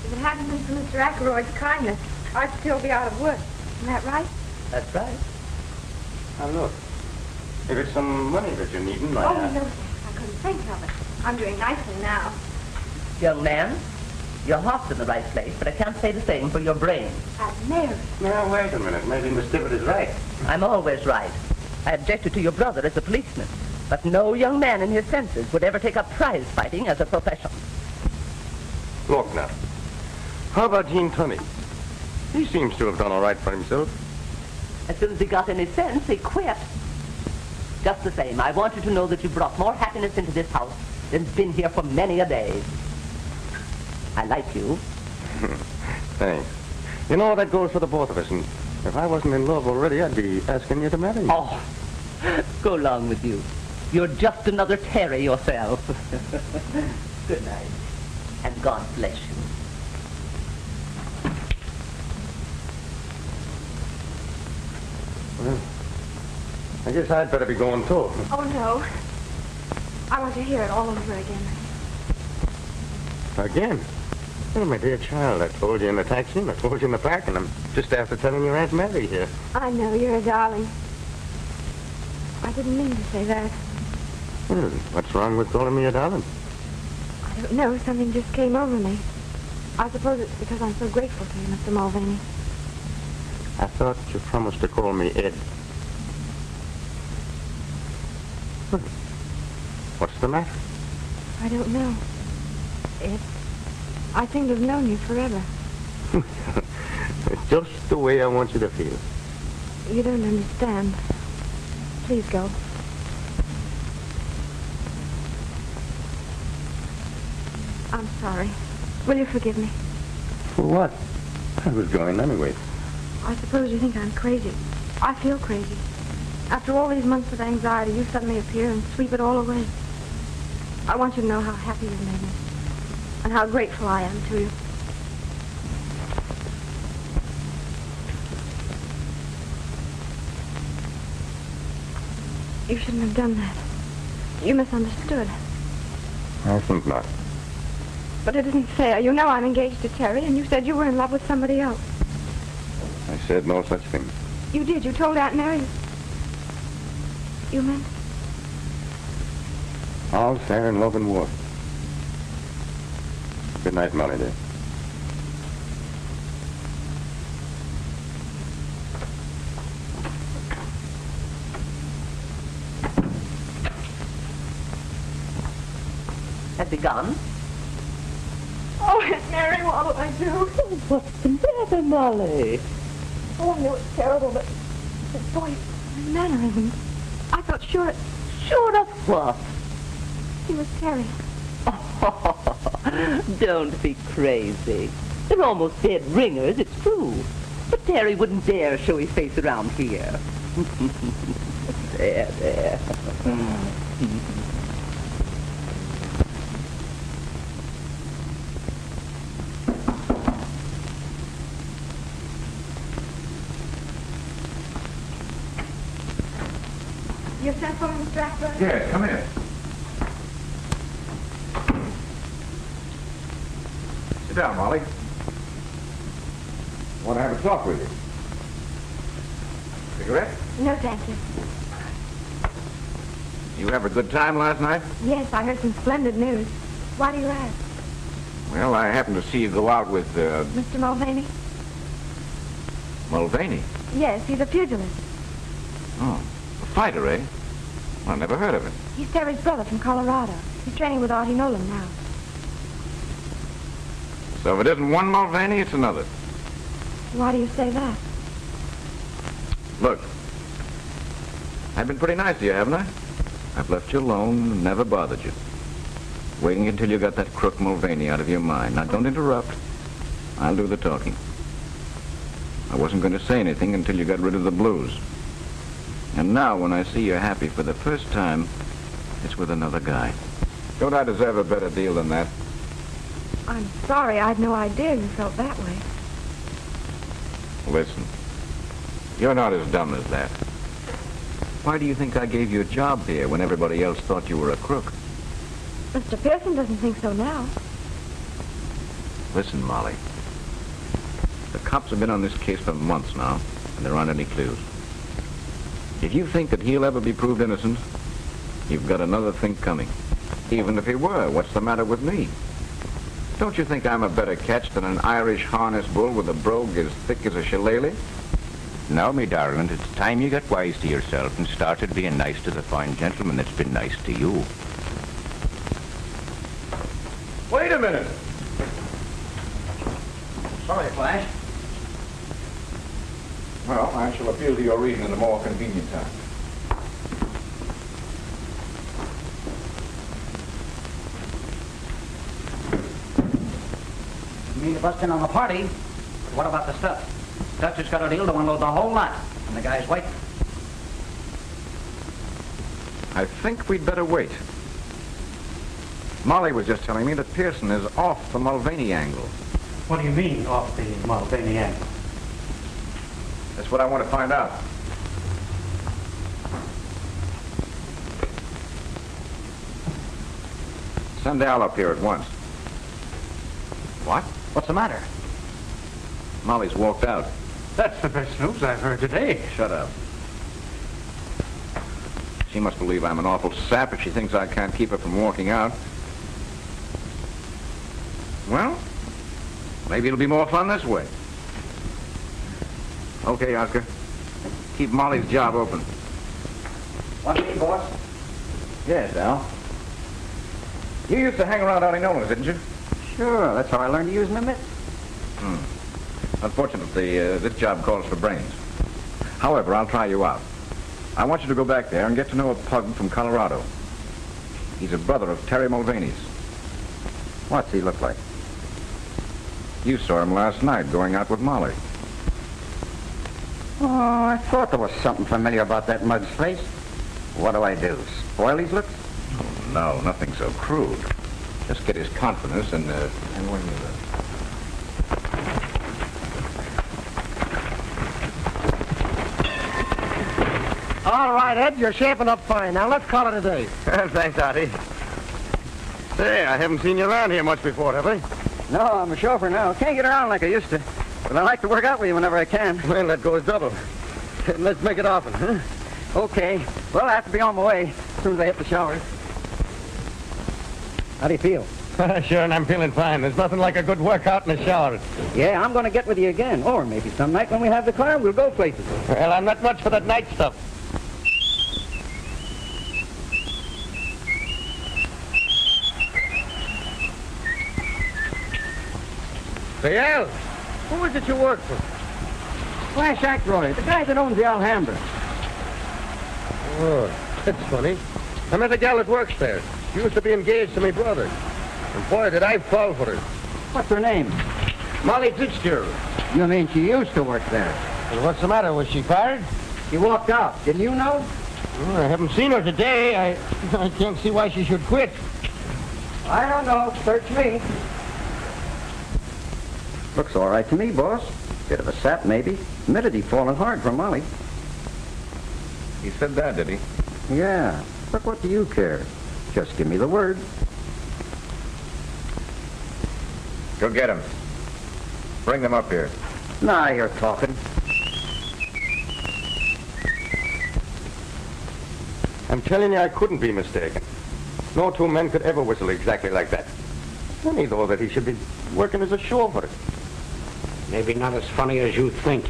If it hadn't been for Mr. Ackroyd's kindness, I'd still be out of work. Isn't that right? That's right. Now, look. If it's some money that you're needing, Oh, no, I couldn't think of it. I'm doing nicely now. Young man, your heart's in the right place, but I can't say the same for your brain. I've married. Now, wait a minute. Maybe Miss Tibbet is right. I'm always right. I objected to your brother as a policeman, but no young man in his senses would ever take up prize fighting as a profession. Look now. How about Gene Tunney? He seems to have done all right for himself. As soon as he got any sense, he quit. Just the same, I want you to know that you brought more happiness into this house than's been here for many a day. I like you. Thanks. You know, that goes for the both of us, and if I wasn't in love already, I'd be asking you to marry me. Oh, go along with you. You're just another Terry yourself. Good night, and God bless you. Well, I guess I'd better be going, too. Oh, no. I want to hear it all over again. Again? Oh, my dear child, I told you in the taxi, and I told you in the park, and I'm just after telling your Aunt Mary here. I know, you're a darling. I didn't mean to say that. Well, what's wrong with calling me a darling? I don't know, something just came over me. I suppose it's because I'm so grateful to you, Mr. Mulvaney. I thought you promised to call me Ed. What's the matter? I don't know. I seem to have known you forever. It's just the way I want you to feel. You don't understand. Please go. I'm sorry. Will you forgive me? For what? I was going anyway. I suppose you think I'm crazy. I feel crazy. After all these months of anxiety, you suddenly appear and sweep it all away. I want you to know how happy you've made me. And how grateful I am to you. You shouldn't have done that. You misunderstood. I think not. But it isn't fair. You know I'm engaged to Terry, and you said you were in love with somebody else. I said no such thing. You did. You told Aunt Mary. You meant? All fair in love and war. Good night, Molly, dear. gun. Oh, Aunt Mary, what'll I do? What's the matter, Molly? Oh, I know it's terrible, but his voice, his mannerisms. I felt sure it... Sure of what? He was Terry. Don't be crazy. They're almost dead ringers, it's true. But Terry wouldn't dare show his face around here. There. You sent for me, Mr. Blackburn? Yes, come in. Sit down, Molly. Want to have a talk with you. Cigarette? No, thank you. You have a good time last night? Yes, I heard some splendid news. Why do you ask? Well, I happened to see you go out with, Mr. Mulvaney? Mulvaney. Yes, he's a pugilist. Oh, a fighter, eh? Well, I never heard of him. He's Terry's brother from Colorado. He's training with Artie Nolan now. So if it isn't one Mulvaney, it's another. Why do you say that? Look, I've been pretty nice to you, haven't I? I've left you alone and never bothered you. Waiting until you got that crook Mulvaney out of your mind. Now, don't interrupt. I'll do the talking. I wasn't going to say anything until you got rid of the blues. And now, when I see you're happy for the first time, it's with another guy. Don't I deserve a better deal than that? I'm sorry. I had no idea you felt that way. Listen, you're not as dumb as that. Why do you think I gave you a job here when everybody else thought you were a crook? Mr. Pearson doesn't think so now. Listen, Molly. The cops have been on this case for months now, and there aren't any clues. If you think that he'll ever be proved innocent, you've got another think coming. Even if he were, what's the matter with me? Don't you think I'm a better catch than an Irish harness bull with a brogue as thick as a shillelagh? Now, me darling, it's time you got wise to yourself and started being nice to the fine gentleman that's been nice to you. Wait a minute. Sorry, Flash. Well, I shall appeal to your reason at a more convenient time. You mean to bust in on the party? What about the stuff? Dutcher's got a deal to unload the whole lot, and the guy's waiting. I think we'd better wait. Molly was just telling me that Pearson is off the Mulvaney angle. What do you mean, off the Mulvaney angle? That's what I want to find out. Send Al up here at once. What? What's the matter? Molly's walked out. That's the best news I've heard today. Shut up. She must believe I'm an awful sap if she thinks I can't keep her from walking out. Well, maybe it'll be more fun this way. Okay, Oscar. Keep Molly's job open. Want me, boss? Yes, Al. You used to hang around Artie Nolan's, didn't you? Sure, that's how I learned to use my mitts. Unfortunately, this job calls for brains. However, I'll try you out. I want you to go back there and get to know a pug from Colorado. He's a brother of Terry Mulvaney's. What's he look like? You saw him last night going out with Molly. Oh, I thought there was something familiar about that mug's face. What do I do? Spoil his looks? Oh, no, nothing so crude. Just get his confidence and when you... All right, Ed, you're shaping up fine. Now, let's call it a day. Thanks, Artie. Say, I haven't seen you around here much before, have I? No, I'm a chauffeur now. Can't get around like I used to. But I like to work out with you whenever I can. Well, that goes double. Let's make it often, huh? Okay. Well, I have to be on my way as soon as I hit the showers. How do you feel? Sure, and I'm feeling fine. There's nothing like a good workout in the shower. Yeah, I'm going to get with you again. Or maybe some night when we have the car, we'll go places. Well, I'm not much for that night stuff. Say, Al, who is it you work for? Flash Ackroyd, the guy that owns the Alhambra. Oh, that's funny. I met a gal that works there. She used to be engaged to my brother. And boy, did I fall for her. What's her name? Molly Fitzgerald. You mean she used to work there? And what's the matter? Was she fired? She walked out. Didn't you know? Well, I haven't seen her today. I can't see why she should quit. I don't know. Search me. Looks all right to me, boss. Bit of a sap, maybe. Admitted he'd fallen hard for Molly. He said that, did he? Yeah. But what do you care? Just give me the word. Go get him. Bring them up here. Now you're talking. I'm telling you, I couldn't be mistaken. No two men could ever whistle exactly like that. Funny, though, that he should be working as a chauffeur. Maybe not as funny as you think.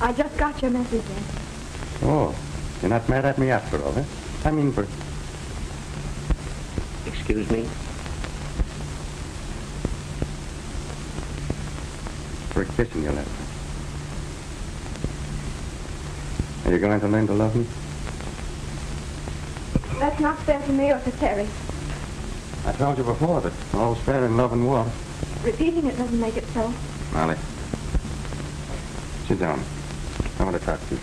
I just got your message, Ed. Oh, you're not mad at me after all, eh? I mean, for... Excuse me? For kissing you last night. Are you going to learn to love me? That's not fair to me or to Terry. I told you before that all's fair in love and war. Repeating it doesn't make it so. Molly, sit down. I want to talk to you.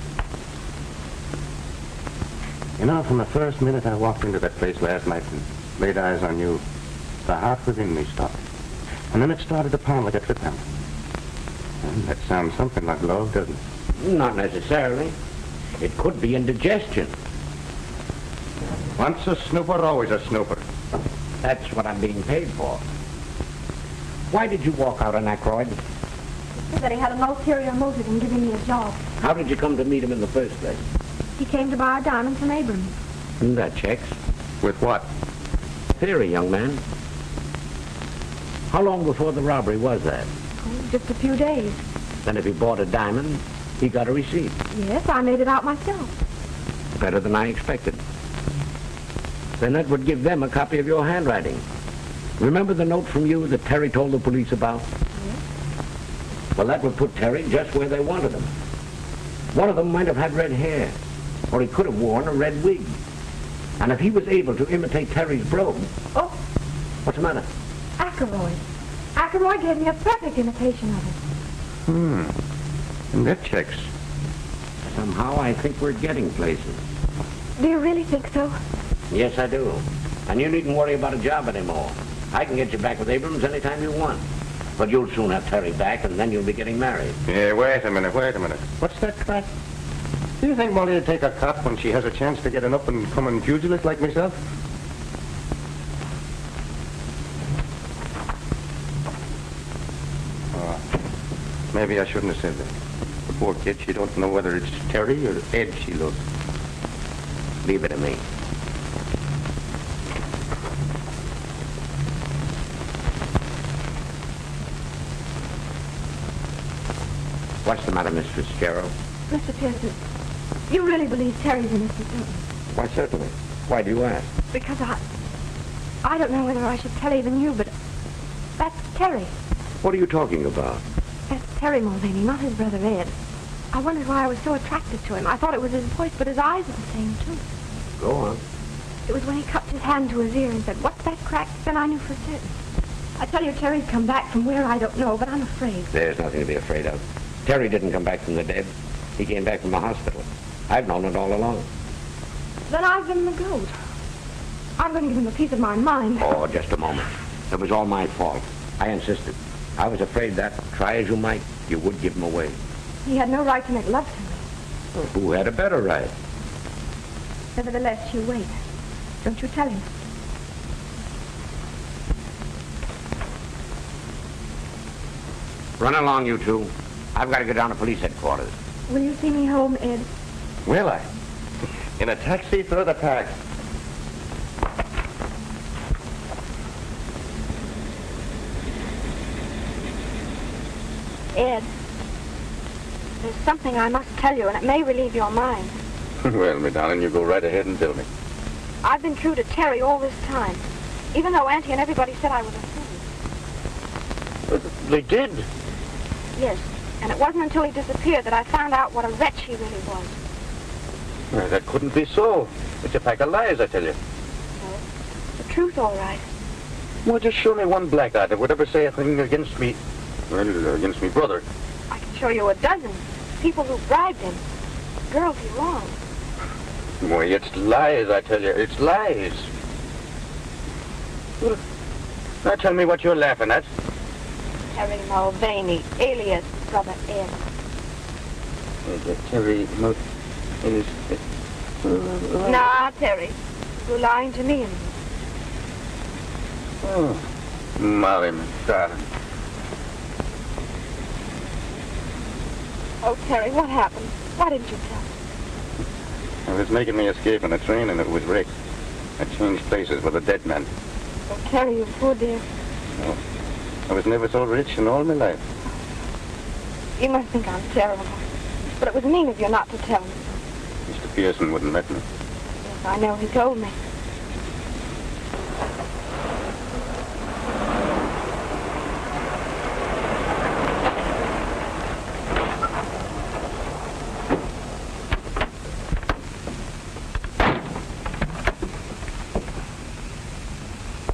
You know, from the first minute I walked into that place last night and laid eyes on you, the heart within me stopped. And then it started to pound like a trip hammer. And that sounds something like love, doesn't it? Not necessarily. It could be indigestion. Once a snooper, always a snooper. That's what I'm being paid for. Why did you walk out on Ackroyd? He said that he had an ulterior motive in giving me a job. How did you come to meet him in the first place? He came to buy a diamond from Abrams. That checks. With what? Theory, young man. How long before the robbery was that? Oh, just a few days. Then if he bought a diamond, he got a receipt. Yes, I made it out myself. Better than I expected. Then that would give them a copy of your handwriting. Remember the note from you that Terry told the police about? Yes. Well, that would put Terry just where they wanted him. One of them might have had red hair, or he could have worn a red wig. And if he was able to imitate Terry's brogue... Oh! What's the matter? Ackroyd. Ackroyd gave me a perfect imitation of it. And that checks. Somehow I think we're getting places. Do you really think so? Yes, I do. And you needn't worry about a job anymore. I can get you back with Abrams anytime you want. But you'll soon have Terry back, and then you'll be getting married. Yeah, wait a minute. What's that crack? Do you think Molly would take a cop when she has a chance to get an up-and-coming pugilist like myself? Oh, maybe I shouldn't have said that. The poor kid, she don't know whether it's Terry or Ed she loves. Leave it to me. What's the matter, Miss Fitzgerald? Mr. Pearson, you really believe Terry's innocent, don't you? Why, certainly. Why do you ask? Because I don't know whether I should tell even you, but that's Terry. What are you talking about? That's Terry Mulvaney, not his brother Ed. I wondered why I was so attracted to him. I thought it was his voice, but his eyes are the same, too. Go on. It was when he cupped his hand to his ear and said, "What's that crack?" Then I knew for certain. I tell you, Terry's come back from where I don't know, but I'm afraid. There's nothing to be afraid of. Terry didn't come back from the dead. He came back from the hospital. I've known it all along. Then I've been the goat. I'm going to give him a piece of my mind. Oh, just a moment. It was all my fault. I insisted. I was afraid that, try as you might, you would give him away. He had no right to make love to me. Well, who had a better right? Nevertheless, you wait. Don't you tell him. Run along, you two. I've got to go down to police headquarters. Will you see me home, Ed? Will I? In a taxi through the park. Ed, there's something I must tell you, and it may relieve your mind. Well, me darling, you go right ahead and tell me. I've been true to Terry all this time, even though Auntie and everybody said I was a fool. They did? Yes, and it wasn't until he disappeared that I found out what a wretch he really was. Well, that couldn't be so. It's a pack of lies, I tell you. No, the truth, all right. Well, just show me one black eye that would ever say a thing against me. Well, against me brother. I can show you a dozen. People who bribed him. Girls he wronged. Boy, it's lies, I tell you. It's lies. Well, now tell me what you're laughing at. Terry Mulvaney, alias Brother Ed. Terry Nah, Terry. You're lying to me. Oh, Molly, my darling. Oh, Terry, what happened? Why didn't you tell me? I was making me escape on a train and it was wrecked. I changed places with a dead man. Oh, Terry, you poor dear. Oh, I was never so rich in all my life. You must think I'm terrible. But it was mean of you not to tell me. Mr. Pearson wouldn't let me. Yes, I know. He told me.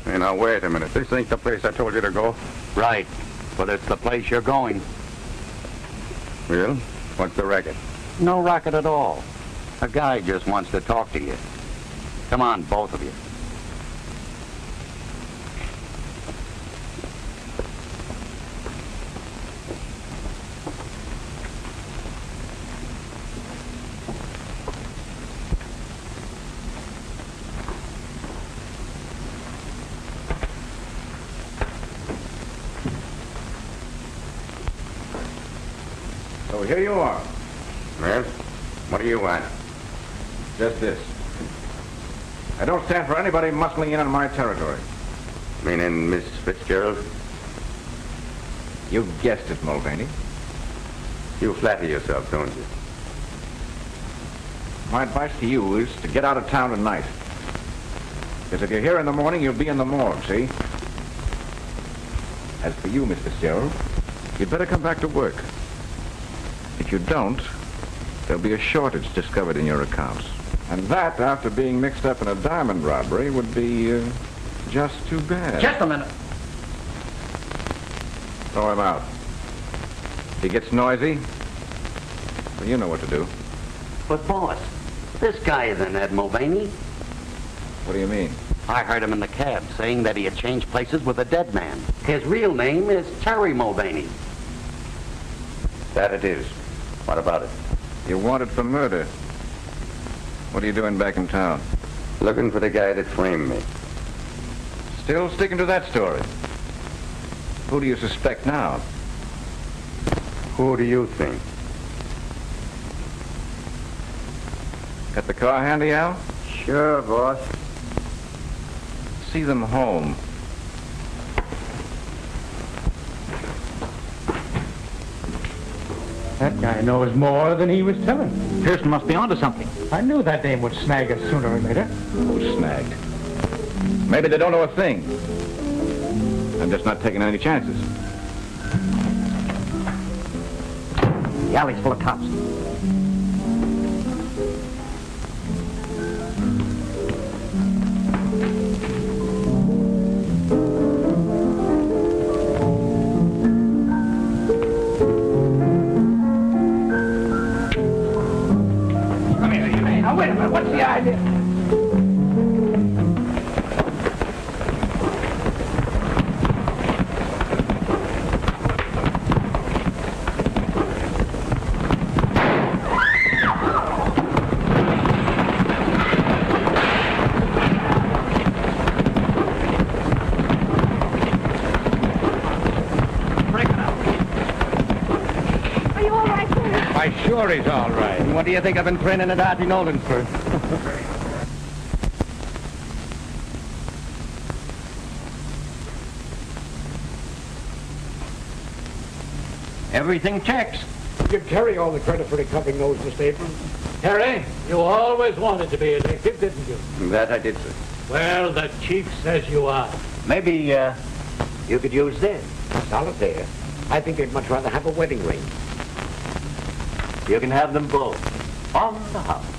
Hey, now, wait a minute. This ain't the place I told you to go. Right, but it's the place you're going. Well, what's the racket? No racket at all. A guy just wants to talk to you. Come on, both of you. So here you are. Well, what do you want? Just this. I don't stand for anybody muscling in on my territory. Meaning Miss Fitzgerald? You guessed it, Mulvaney. You flatter yourself, don't you? My advice to you is to get out of town tonight. Because if you're here in the morning, you'll be in the morgue, see? As for you, Miss Fitzgerald, you'd better come back to work. If you don't, there'll be a shortage discovered in your accounts. And that, after being mixed up in a diamond robbery, would be just too bad. Just a minute. Throw him out. If he gets noisy, well, you know what to do. But, boss, this guy isn't Ed Mulvaney. What do you mean? I heard him in the cab saying that he had changed places with a dead man. His real name is Terry Mulvaney. That it is. What about it? You're wanted for murder. What are you doing back in town? Looking for the guy that framed me. Still sticking to that story. Who do you suspect now? Who do you think? Got the car handy, Al? Sure, boss. See them home. That guy knows more than he was telling. Pearson must be onto something. I knew that dame would snag us sooner or later. Who's snagged? Maybe they don't know a thing. I'm just not taking any chances. The alley's full of cops. Wait a minute, what's the idea? Break it up. Are you all right, Terry? Why, sure he's all right. And what do you think I've been training at Auntie Nolan's for? Everything checks. Give Terry all the credit for recovering those, Mr. Abrams. Terry, you always wanted to be a detective, didn't you? That I did, sir. Well, the chief says you are. Maybe you could use this. Solitaire. I think you'd much rather have a wedding ring. You can have them both on the house.